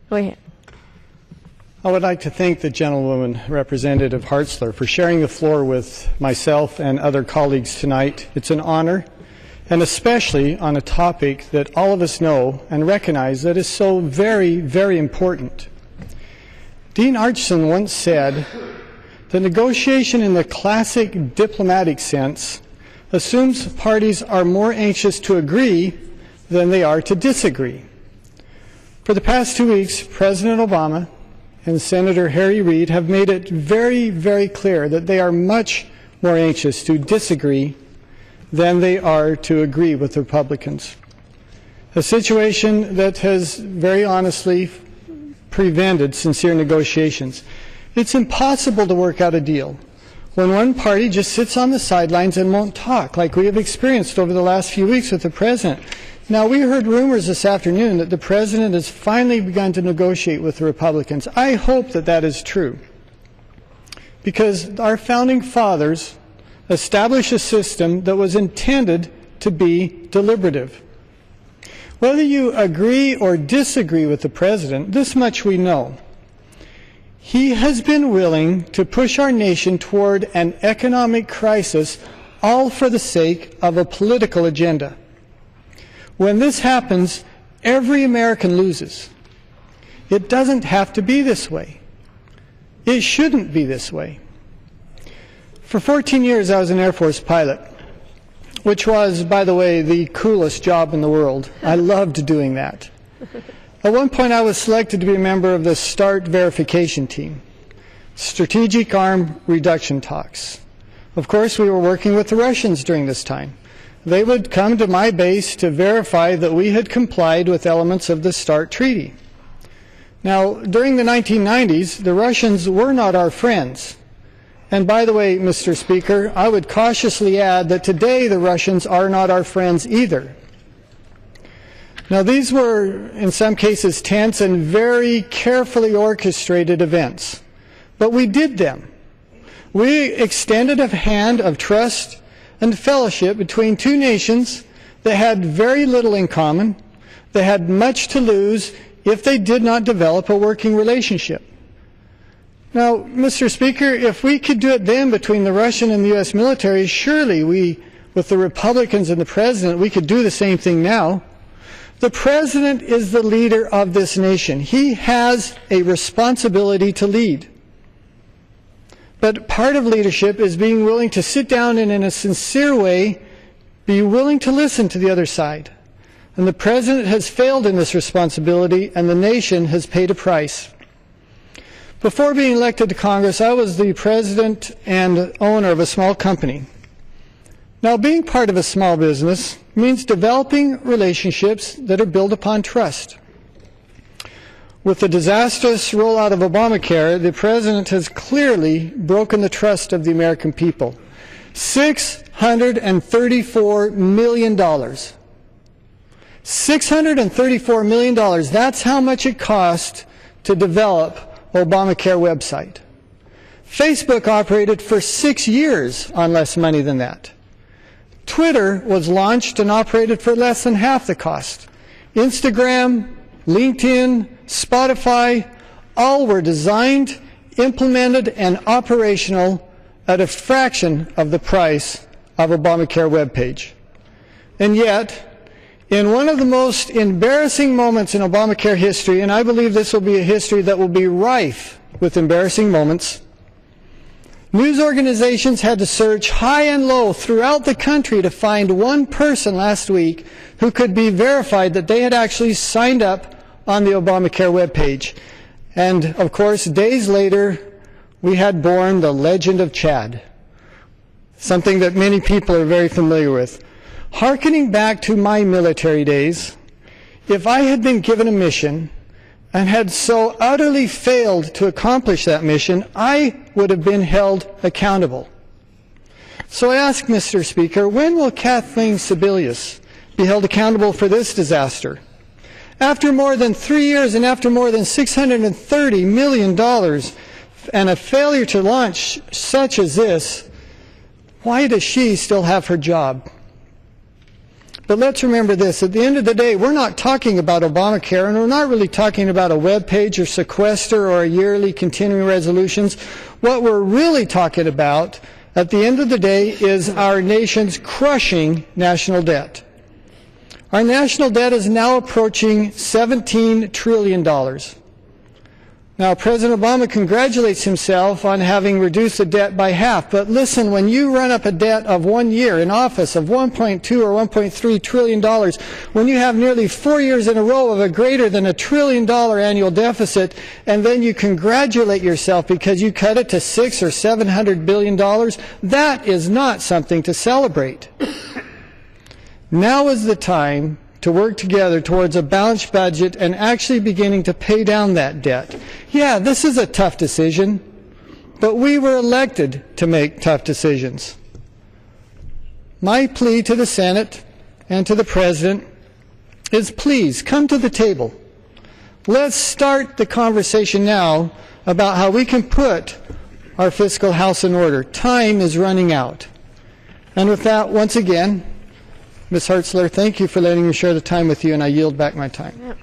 Go ahead. I would like to thank the gentlewoman, Representative Hartzler, for sharing the floor with myself and other colleagues tonight. It's an honor, and especially on a topic that all of us know and recognize that is so very, very important. Dean Acheson once said, "The negotiation in the classic diplomatic sense assumes parties are more anxious to agree than they are to disagree." For the past 2 weeks, President Obama and Senator Harry Reid have made it very, very clear that they are much more anxious to disagree than they are to agree with the Republicans. A situation that has very honestly prevented sincere negotiations. It's impossible to work out a deal when one party just sits on the sidelines and won't talk, like we have experienced over the last few weeks with the President. Now, we heard rumors this afternoon that the President has finally begun to negotiate with the Republicans. I hope that that is true, because our founding fathers established a system that was intended to be deliberative. Whether you agree or disagree with the President, this much we know. He has been willing to push our nation toward an economic crisis, all for the sake of a political agenda. When this happens, every American loses. It doesn't have to be this way. It shouldn't be this way. For 14 years, I was an Air Force pilot, which was, by the way, the coolest job in the world. I loved doing that. At one point, I was selected to be a member of the START verification team, Strategic Arm Reduction Talks. Of course, we were working with the Russians during this time. They would come to my base to verify that we had complied with elements of the START treaty. Now, during the 1990s, the Russians were not our friends. And by the way, Mr. Speaker, I would cautiously add that today the Russians are not our friends either. Now, these were, in some cases, tense and very carefully orchestrated events. But we did them. We extended a hand of trust and fellowship between two nations that had very little in common, that had much to lose if they did not develop a working relationship. Now, Mr. Speaker, if we could do it then between the Russian and the U.S. military, surely we, with the Republicans and the President, we could do the same thing now. The President is the leader of this nation. He has a responsibility to lead. But part of leadership is being willing to sit down and in a sincere way be willing to listen to the other side. And the President has failed in this responsibility, and the nation has paid a price. Before being elected to Congress, I was the president and owner of a small company. Now, being part of a small business means developing relationships that are built upon trust. With the disastrous rollout of Obamacare, the President has clearly broken the trust of the American people. $634 million. $634 million. That's how much it cost to develop Obamacare website. Facebook operated for 6 years on less money than that. Twitter was launched and operated for less than half the cost. Instagram, LinkedIn, Spotify, all were designed, implemented, and operational at a fraction of the price of Obamacare webpage. And yet, in one of the most embarrassing moments in Obamacare history, and I believe this will be a history that will be rife with embarrassing moments, news organizations had to search high and low throughout the country to find one person last week who could be verified that they had actually signed up on the Obamacare webpage. And, of course, days later, we had born the legend of Chad, something that many people are very familiar with. Harkening back to my military days, if I had been given a mission and had so utterly failed to accomplish that mission, I would have been held accountable. So I ask, Mr. Speaker, when will Kathleen Sebelius be held accountable for this disaster? After more than 3 years and after more than $630 million and a failure to launch such as this, why does she still have her job? But let's remember this. At the end of the day, we're not talking about Obamacare, and we're not really talking about a web page or sequester or a yearly continuing resolutions. What we're really talking about at the end of the day is our nation's crushing national debt. Our national debt is now approaching $17 trillion. Now, President Obama congratulates himself on having reduced the debt by half. But listen, when you run up a debt of 1 year in office of $1.2 or $1.3 trillion, when you have nearly 4 years in a row of a greater than $1 trillion annual deficit, and then you congratulate yourself because you cut it to $600 or $700 billion, that is not something to celebrate. Now is the time to work together towards a balanced budget and actually beginning to pay down that debt. Yeah, this is a tough decision, but we were elected to make tough decisions. My plea to the Senate and to the President is please come to the table. Let's start the conversation now about how we can put our fiscal house in order. Time is running out. And with that, once again, Ms. Hartzler, thank you for letting me share the time with you, and I yield back my time.